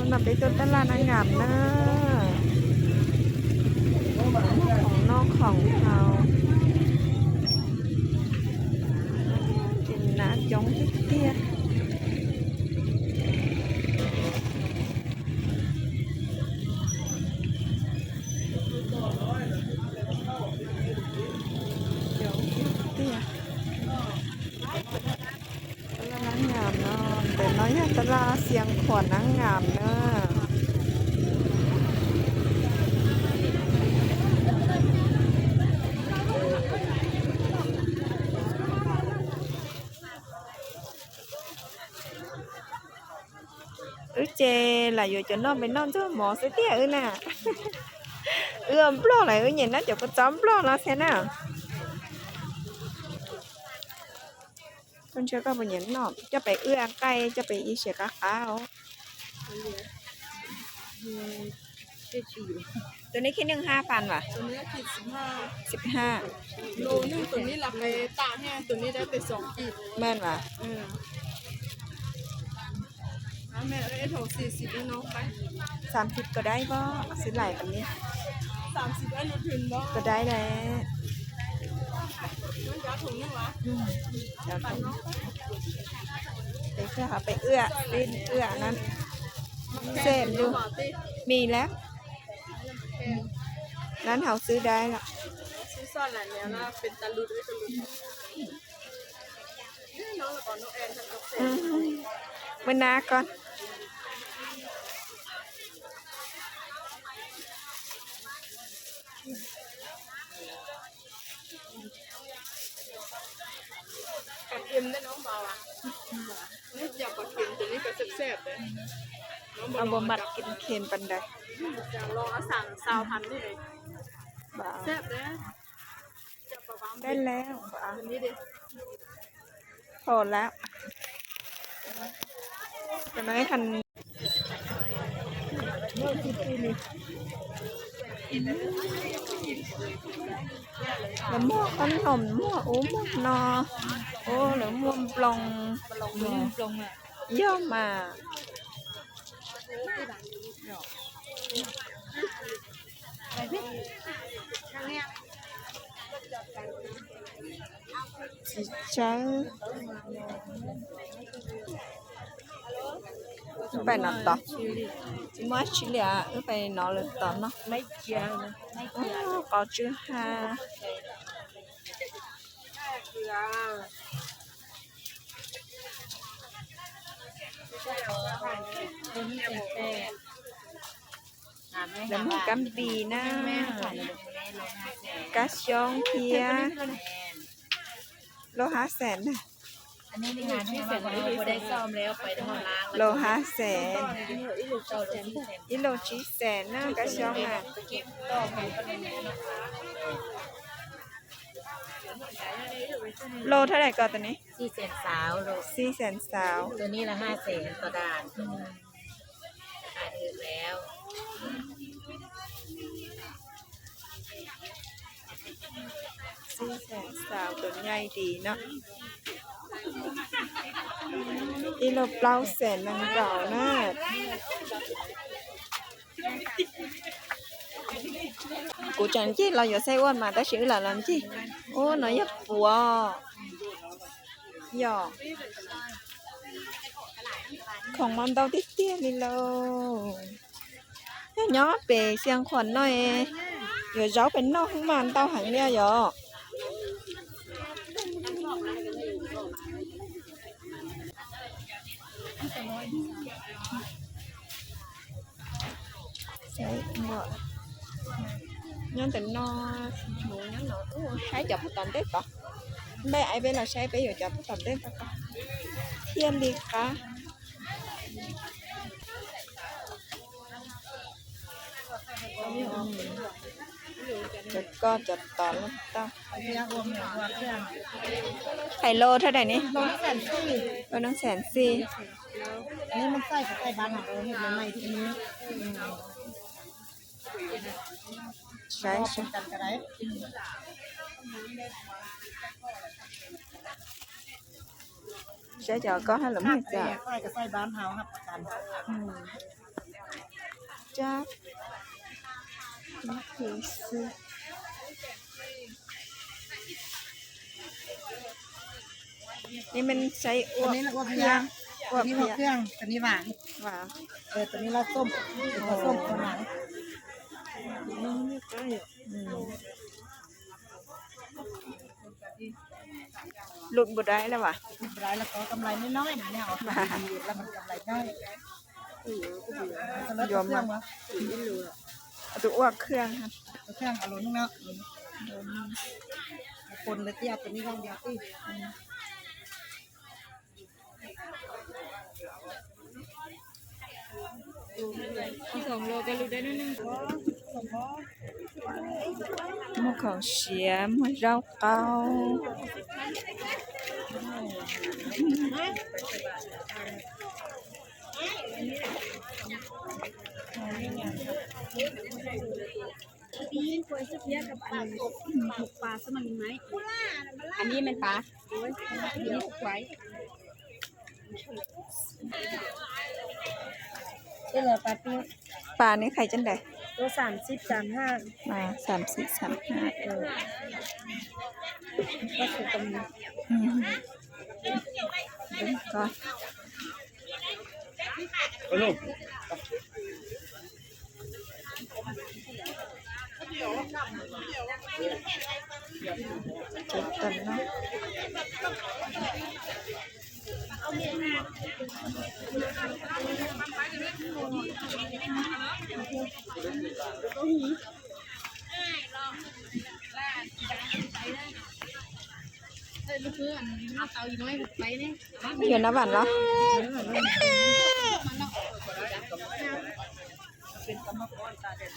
เราไปต้นตลาดนางงามเนอะของนอกของเขากินน้ำจ้องเตี้ยจ้องเตี้ยตลาดนางงามเนาะแต่น้อยตลาดเสียงขวัญนางงามเนอะเจlà vừa cho nó bên non chứ mỏ sẽ tiếc nè blo lại nhìn nó cho có chấm blo nó thế nào con chưa có bao nhiêu nọ cho phải cay cho phải sẽ cá áoตัวนี้คิดหนึ่ง5,000 ว่ะตัวนี้คิด15โลนึงตัวนี้หลักไปตากแห้งตัวนี้ได้ไป2 ขีดแม่นว่ะแม่ได้ถง40แล้วน้องไป30ก็ได้บ่ซื้อหลายแบบนี้30ได้ลดทุนบ่ก็ได้แหละน้องยาถุงนึงวะเดี๋ยวไปเพื่อหาไปลิ้นนั้นเสพดูมีแล้วนั้นเขาซื้อได้ละซื้อซ่อนหลายแล้วนะเป็นตะลุดด้วยตะลุดน้องละก่อนน้องแอนทำกับเสร็จมันนาก่อนปลาเค็มได้น้องเบาอ่ะนี่อยากปลาเค็มตัวนี้ก็แซ่บๆเลยเอาบ่มัดกินเค็มปันใดจะลองสั่ง20,000นี่เลยแซ่บเลยได้แล้วอันนี้ดิพอแล้วจะไม่ทันแล้วหม้อขนมหม้อหม้อนอหรือหม้อปลงย่อมาช้างไปนอนต่อมาชิเลียไปนอนเลยต่อเนาะไม่เกี่ยวไม่เกี่ยวก็ชื่อฮาแล้วมันกำปีนะกะช่องเพียโล500,000นะอันนี้งานที่เสร็จแล้วพอได้ซ่อมแล้วไปทำล้างโล500,000อีโล700,000นะกะช่องอ่ะโลเท่าไหร่ก่อนตัวนี้400,000 สาวโล400,000 สาวตัวนี้ละ500,000ต่อด่านขายถึงแล้ว400,000 สาวตัวใหญ่ดีเนาะอีโลเปล่าแสนนางเก่านะกูจังจี้เราอยู่ไต้หวันมาแต่ชื่อlà làm chi nó rất phùaของมันtao tiếc tiếc đi lô nhỏ về xiang khuẩn nói rồi giáo bên nó không màn tao hẳn nha rồi nhân tình nó muốn nhân nó hái chập hết tận tết cả bé ai bên là say bây giờ chập hết tận tết cả thiên đi cả chật con chật tỏ lắm taoไข่โลเท่าไหร่นี่โลน้ำ140,000นี่มันใส่กับไก่บ้านของเราเห็นใหม่ทีนี้ใช่ใช่ใช่จะcó hay là mấy giờใส่กับไส้บ้านเฮาครับประกัน จักมะเขือซื้อนี่มันใช้อ้ ตัว วก นี้เราก็เพี เพี ย ย ง อ้วก นี่ เพี มะ ย เครื่องตัวนี้หวาน หวาน ตัวนี้เราส้มตัวส้มตัวหนัง หลุดบ่ได้แล้วว่ะ รายแล้วก็กำไรน้อยๆนะเนี่ยเอาไปดีแล้วมันกำไรน้อยแล้วเครื่องวะ เอาตัวอ้วกเครื่องครับ เครื่องเอาลงเนาะคนเลยที่เอาตัวนี้ลงเดียวที่ 2 โลก็รู้ได้นิดนึง หมูเขาเสียหมูเจ้าเก่าอันนี้มันปลาอันนี้ไว้ นี่เลยปลาตัว ปลานี่ไข่จังได ตัว30-35มา30-35ก็ถูกกำลัง ก็ Hello. เจ็บกันเนาะอยู่นะหวานเหรอ เป็นกรรมกรตาเด็ด